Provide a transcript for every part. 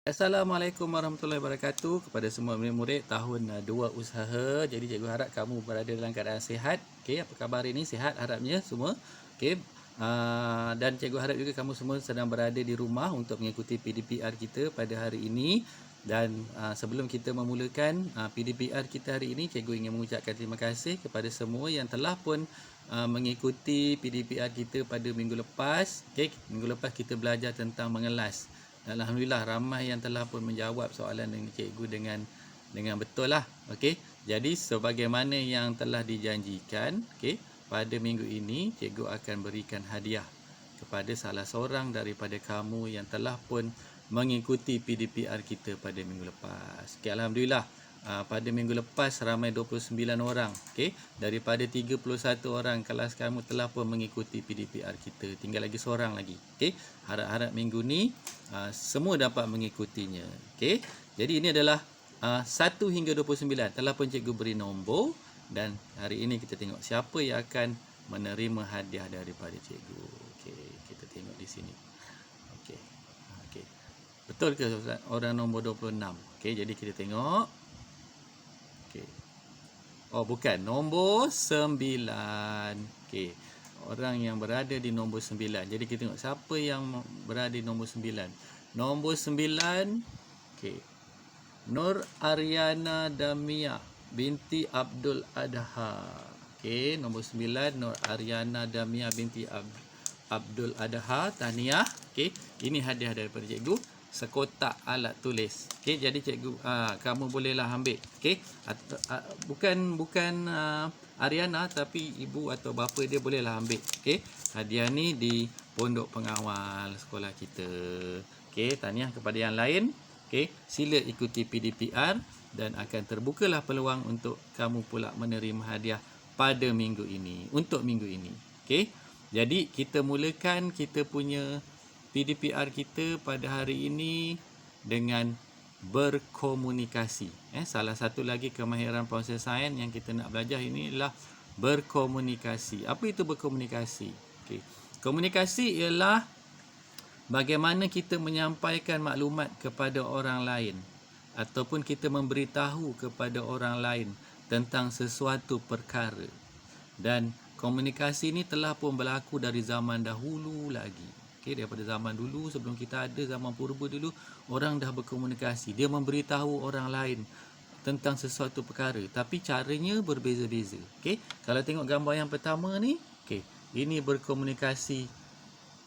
Assalamualaikum warahmatullahi wabarakatuh kepada semua murid-murid tahun 2 usaha. Jadi cikgu harap kamu berada dalam keadaan sihat. Okey, apa khabar hari ini? Sihat harapnya semua. Okey. Dan cikgu harap juga kamu semua sedang berada di rumah untuk mengikuti PDPR kita pada hari ini. Dan sebelum kita memulakan PDPR kita hari ini, cikgu ingin mengucapkan terima kasih kepada semua yang telah pun mengikuti PDPR kita pada minggu lepas. Okey, minggu lepas kita belajar tentang mengelas. Alhamdulillah ramai yang telah pun menjawab soalan dengan cikgu dengan betul lah. Okey. Jadi sebagaimana yang telah dijanjikan, okey, pada minggu ini cikgu akan berikan hadiah kepada salah seorang daripada kamu yang telah pun mengikuti PDPR kita pada minggu lepas. Okey, alhamdulillah. Pada minggu lepas ramai 29 orang, okey, daripada 31 orang kelas kamu telah pun mengikuti PDPR kita. Tinggal lagi seorang lagi. Okey, harap-harap minggu ni semua dapat mengikutinya. Okey, jadi ini adalah 1 hingga 29 telah pun cikgu beri nombor, dan hari ini kita tengok siapa yang akan menerima hadiah daripada cikgu. Okey, kita tengok di sini. Okey. Okey. Betul ke orang nombor 26? Okey, jadi kita tengok. Okey. Oh, bukan, nombor 9. Okey. Orang yang berada di nombor 9. Jadi kita tengok siapa yang berada di nombor 9. Nombor 9, okey, Nur Ariana Damia binti Abdul Adha. Okey, nombor 9 Nur Ariana Damia binti Abdul Adha. Tahniah. Okey, ini hadiah daripada cikgu, sekotak alat tulis. Okey, jadi cikgu kamu bolehlah ambil. Okey, bukan Ariana, tapi ibu atau bapa dia bolehlah ambil. Okey, hadiah ni di pondok pengawal sekolah kita. Okey, tahniah kepada yang lain. Okey, sila ikuti PDPR dan akan terbukalah peluang untuk kamu pula menerima hadiah pada minggu ini. Untuk minggu ini. Okey, jadi kita mulakan kita punya PDPR kita pada hari ini dengan berkomunikasi. Salah satu lagi kemahiran proses sains yang kita nak belajar ini adalah berkomunikasi. Apa itu berkomunikasi? Okey. Komunikasi ialah bagaimana kita menyampaikan maklumat kepada orang lain ataupun kita memberitahu kepada orang lain tentang sesuatu perkara. Dan komunikasi ini telah pun berlaku dari zaman dahulu lagi. Okay, daripada zaman dulu, sebelum kita ada, zaman purba dulu, orang dah berkomunikasi. Dia memberitahu orang lain tentang sesuatu perkara, tapi caranya berbeza-beza. Okay, kalau tengok gambar yang pertama ni, okay, ini berkomunikasi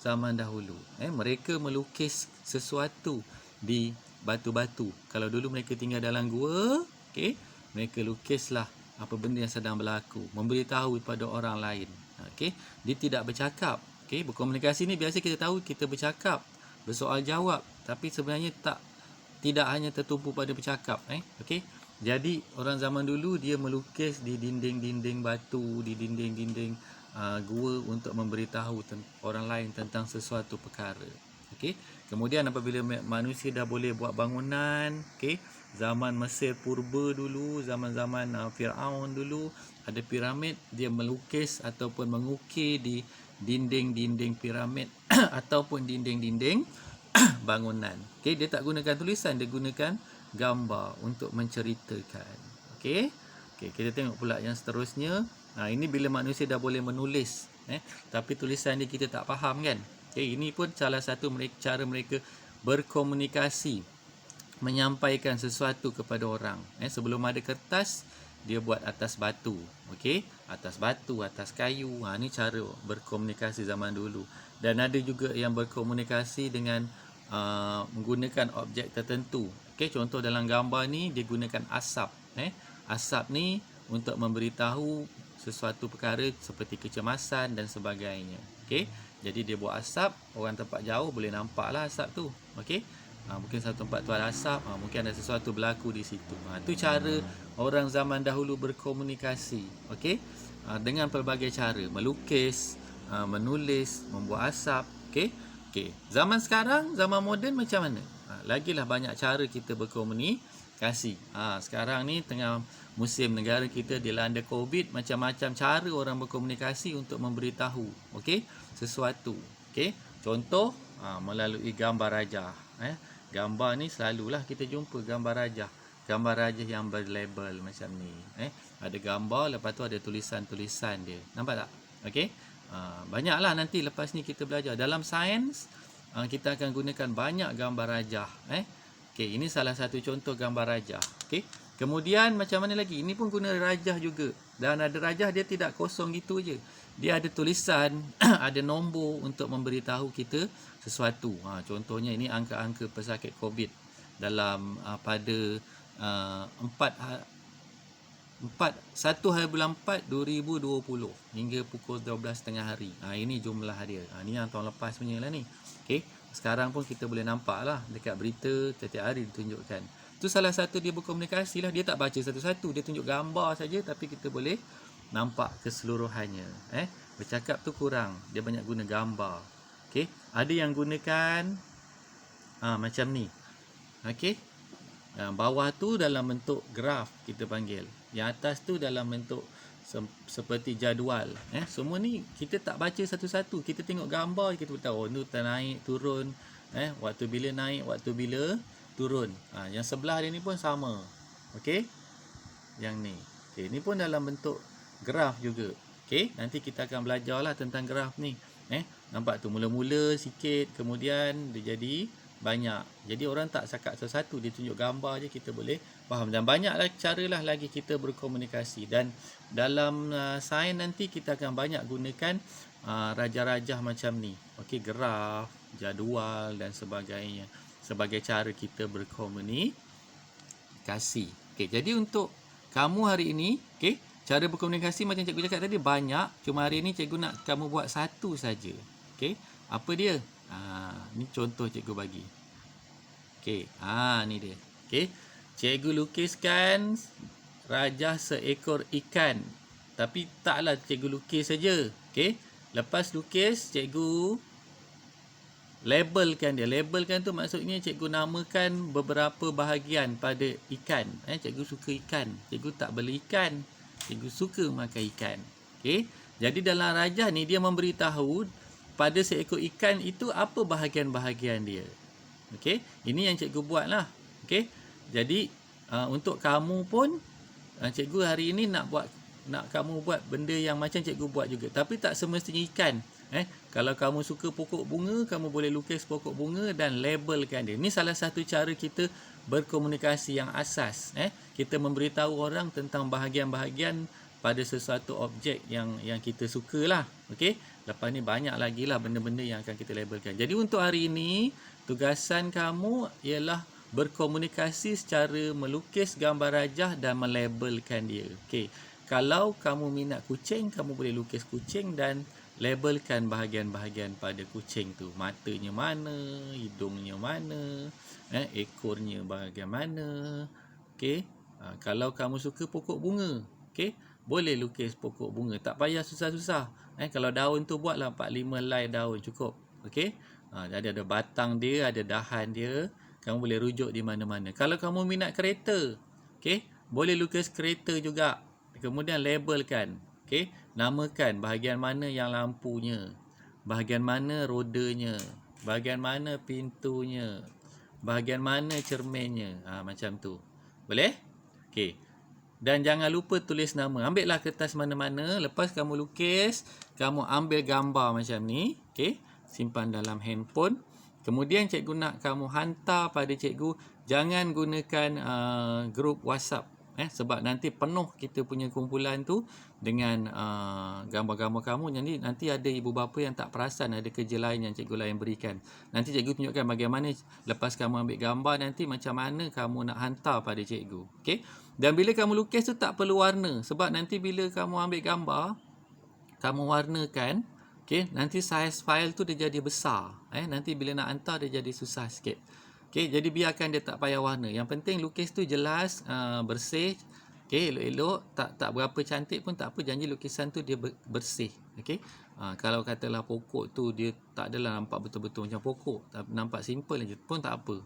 zaman dahulu. Mereka melukis sesuatu di batu-batu. Kalau dulu mereka tinggal dalam gua, okay, mereka lukislah apa benda yang sedang berlaku, memberitahu kepada orang lain. Okay, dia tidak bercakap. Okay, berkomunikasi ni biasa kita tahu kita bercakap, bersoal jawab, tapi sebenarnya tidak hanya tertumpu pada bercakap. Okay, jadi orang zaman dulu dia melukis di dinding-dinding batu, di dinding-dinding gua untuk memberitahu orang lain tentang sesuatu perkara. Okay, kemudian apabila manusia dah boleh buat bangunan, okay, zaman Mesir purba dulu, zaman-zaman Firaun dulu, ada piramid, dia melukis ataupun mengukir di dinding-dinding piramid ataupun dinding-dinding bangunan. Okey, dia tak gunakan tulisan, dia gunakan gambar untuk menceritakan. Okey. Okey, kita tengok pula yang seterusnya. Ini bila manusia dah boleh menulis, tapi tulisan dia kita tak faham kan? Okey, ini pun salah satu cara mereka berkomunikasi, menyampaikan sesuatu kepada orang. Sebelum ada kertas, dia buat atas batu. Okey, atas batu, atas kayu. Ni cara berkomunikasi zaman dulu. Dan ada juga yang berkomunikasi dengan menggunakan objek tertentu. Okey, contoh dalam gambar ni dia gunakan asap. Asap ni untuk memberitahu sesuatu perkara seperti kecemasan dan sebagainya. Okey, jadi dia buat asap, orang tempat jauh boleh nampaklah asap tu. Okey, mungkin satu tempat tu ada asap, mungkin ada sesuatu berlaku di situ. Itu cara orang zaman dahulu berkomunikasi. Okey, dengan pelbagai cara, melukis, menulis, membuat asap. Okey. Okey, zaman sekarang, zaman moden macam mana? Lagilah banyak cara kita berkomunikasi. Sekarang ni tengah musim negara kita dilanda COVID, macam-macam cara orang berkomunikasi untuk memberitahu, okey, sesuatu. Okey, contoh melalui gambar rajah. Gambar ni selalulah kita jumpa gambar rajah. Gambar rajah yang berlabel macam ni. Ada gambar, lepas tu ada tulisan-tulisan dia. Nampak tak? Okey. Banyaklah nanti lepas ni kita belajar. Dalam sains, kita akan gunakan banyak gambar rajah. Okey, ini salah satu contoh gambar rajah. Okey. Kemudian macam mana lagi? Ini pun guna rajah juga. Dan ada rajah dia tidak kosong gitu je. Dia ada tulisan, ada nombor untuk memberitahu kita sesuatu. Contohnya ini angka-angka pesakit COVID dalam pada 1 hari bulan 4 2020 hingga pukul 12 tengah hari. Ini jumlah dia. Ini yang tahun lepas punya lah ni. Okey. Sekarang pun kita boleh nampak lah dekat berita setiap hari ditunjukkan. Itu salah satu dia berkomunikasi lah. Dia tak baca satu-satu. Dia tunjuk gambar saja, tapi kita boleh nampak keseluruhannya. Bercakap tu kurang. Dia banyak guna gambar. Okey. Ada yang gunakan macam ni. Okey. Bawah tu dalam bentuk graf kita panggil. Yang atas tu dalam bentuk seperti jadual. Semua ni kita tak baca satu-satu. Kita tengok gambar, kita tahu tu naik, turun. Waktu bila naik, waktu bila turun. Yang sebelah dia ni pun sama. Okey. Yang ni. Okey, ni pun dalam bentuk graf juga. Okey, nanti kita akan belajarlah tentang graf ni. Nampak tu mula-mula sikit, kemudian dia jadi banyak. Jadi orang tak cakap satu-satu, dia tunjuk gambar je, kita boleh faham. Dan banyaklah caralah lagi kita berkomunikasi. Dan dalam sains nanti kita akan banyak gunakan rajah-rajah macam ni. Okey, graf, jadual dan sebagainya sebagai cara kita berkomunikasi. Okey, jadi untuk kamu hari ini, okey, cara berkomunikasi macam cikgu cakap tadi banyak. Cuma hari ini cikgu nak kamu buat satu saja. Okey, apa dia? Ni contoh cikgu bagi. Okey, ni dia. Okey, cikgu lukiskan rajah seekor ikan. Tapi taklah cikgu lukis saja. Okey, lepas lukis cikgu labelkan dia. Labelkan tu maksudnya cikgu namakan beberapa bahagian pada ikan. Cikgu suka ikan. Cikgu tak beli ikan. Cikgu suka makan ikan. Okey. Jadi dalam rajah ni dia memberitahu pada seekor ikan itu apa bahagian-bahagian dia. Okey. Ini yang cikgu buatlah. Okey. Jadi untuk kamu pun cikgu hari ini nak kamu buat benda yang macam cikgu buat juga. Tapi tak semestinya ikan. Kalau kamu suka pokok bunga, kamu boleh lukis pokok bunga dan labelkan dia. Ini salah satu cara kita berkomunikasi yang asas. Kita memberitahu orang tentang bahagian-bahagian pada sesuatu objek yang kita sukalah. Okey. Lepas ni banyak lagi lah benda-benda yang akan kita labelkan. Jadi untuk hari ini, tugasan kamu ialah berkomunikasi secara melukis gambar rajah dan melabelkan dia. Okey. Kalau kamu minat kucing, kamu boleh lukis kucing dan labelkan bahagian-bahagian pada kucing tu. Matanya mana, hidungnya mana, ekornya bahagian mana. Okey. Kalau kamu suka pokok bunga, okey, boleh lukis pokok bunga. Tak payah susah-susah. Kalau daun tu buatlah 4-5 helai daun cukup. Okey. Jadi ada batang dia, ada dahan dia. Kamu boleh rujuk di mana-mana. Kalau kamu minat kereta, okey, boleh lukis kereta juga. Kemudian labelkan. Okey, namakan bahagian mana yang lampunya, bahagian mana rodanya, bahagian mana pintunya, bahagian mana cerminnya. Macam tu. Boleh? Okey. Dan jangan lupa tulis nama. Ambillah kertas mana-mana. Lepas kamu lukis, kamu ambil gambar macam ni. Okey. Simpan dalam handphone. Kemudian cikgu nak kamu hantar pada cikgu. Jangan gunakan grup WhatsApp. Sebab nanti penuh kita punya kumpulan tu dengan gambar-gambar kamu. Jadi nanti ada ibu bapa yang tak perasan ada kerja lain yang cikgu lain berikan. Nanti cikgu tunjukkan bagaimana lepas kamu ambil gambar nanti macam mana kamu nak hantar pada cikgu. Okey. Dan bila kamu lukis tu tak perlu warna. Sebab nanti bila kamu ambil gambar, kamu warnakan, okey, nanti saiz file tu dia jadi besar. Nanti bila nak hantar dia jadi susah sikit. Okey, jadi biarkan dia tak payah warna. Yang penting lukis tu jelas, bersih. Okey, elok-elok, tak berapa cantik pun tak apa, janji lukisan tu dia bersih. Okey. Kalau katalah pokok tu dia tak adalah nampak betul-betul macam pokok, nampak simple je pun tak apa.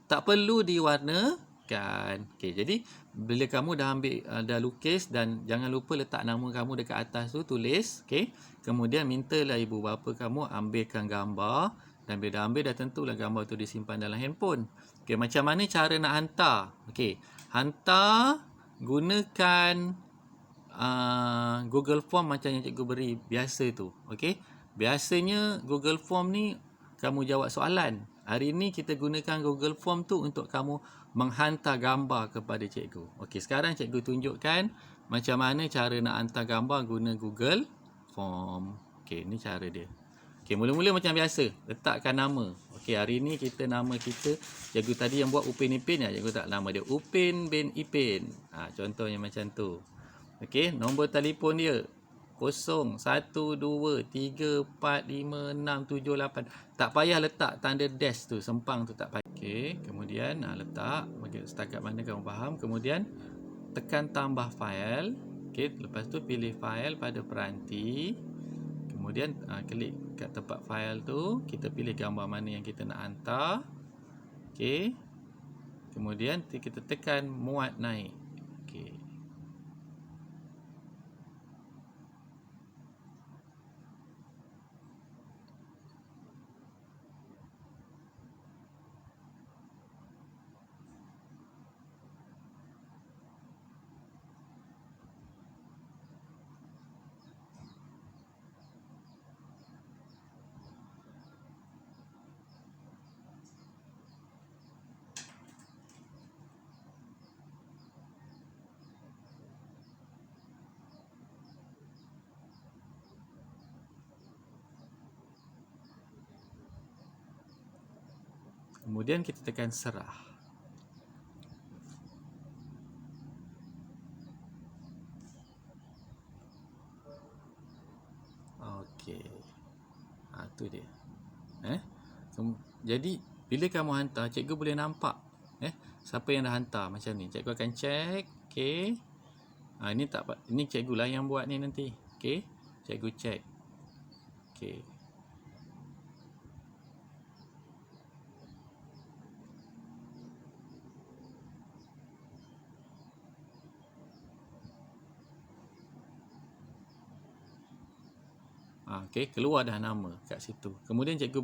Tak perlu diwarnakan. Okey, jadi bila kamu dah ambil dah lukis, dan jangan lupa letak nama kamu dekat atas tu, tulis, okey. Kemudian mintalah ibu bapa kamu ambilkan gambar. Dan bila dah ambil, dah tentulah gambar tu disimpan dalam handphone. Okey, macam mana cara nak hantar? Okey, hantar gunakan Google Form macam yang cikgu beri biasa tu. Okey, biasanya Google Form ni kamu jawab soalan. Hari ni kita gunakan Google Form tu untuk kamu menghantar gambar kepada cikgu. Okey, sekarang cikgu tunjukkan macam mana cara nak hantar gambar guna Google Form. Okey, ni cara dia. Okey, mula-mula macam biasa, letakkan nama. Okey, hari ni kita nama kita, cikgu tadi yang buat Upin Ipin ya, cikgu tak nama dia Upin bin Ipin. Contohnya macam tu. Okey, nombor telefon dia 0123456778. Tak payah letak tanda dash tu, sempang tu tak payah. Okey, kemudian letak bagi setakat mana kamu faham. Kemudian tekan tambah fail. Okey, lepas tu pilih fail pada peranti. Kemudian klik kat tempat fail tu, kita pilih gambar mana yang kita nak hantar. Okey. Kemudian kita tekan muat naik. Okey. Kemudian kita tekan serah. Okey. Tu dia. Jadi bila kamu hantar, cikgu boleh nampak siapa yang dah hantar macam ni. Cikgu akan check. Okey. Ini cikgu lah yang buat ni nanti. Okey. Cikgu check. Okey. Okey, keluar dah nama kat situ. Kemudian cikgu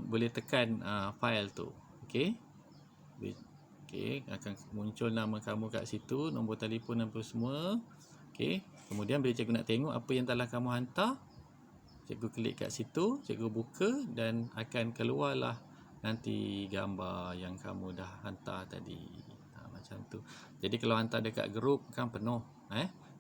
boleh tekan file tu. Okey. Okey, akan muncul nama kamu kat situ, nombor telefon apa semua. Okey. Kemudian bila cikgu nak tengok apa yang telah kamu hantar, cikgu klik kat situ, cikgu buka dan akan keluarlah nanti gambar yang kamu dah hantar tadi. Macam tu. Jadi kalau hantar dekat grup kan penuh.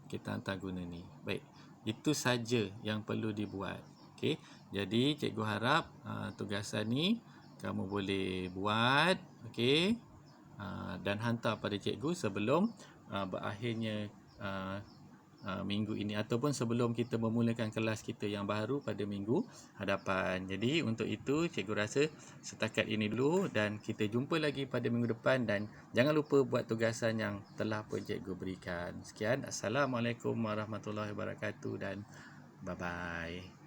Kita hantar guna ni. Baik. Itu saja yang perlu dibuat. Okey. Jadi cikgu harap tugasan ni kamu boleh buat, okey, dan hantar pada cikgu sebelum berakhirnya minggu ini ataupun sebelum kita memulakan kelas kita yang baru pada minggu hadapan. Jadi untuk itu cikgu rasa setakat ini dulu dan kita jumpa lagi pada minggu depan dan jangan lupa buat tugasan yang telah pun cikgu berikan. Sekian, Assalamualaikum warahmatullahi wabarakatuh dan bye-bye.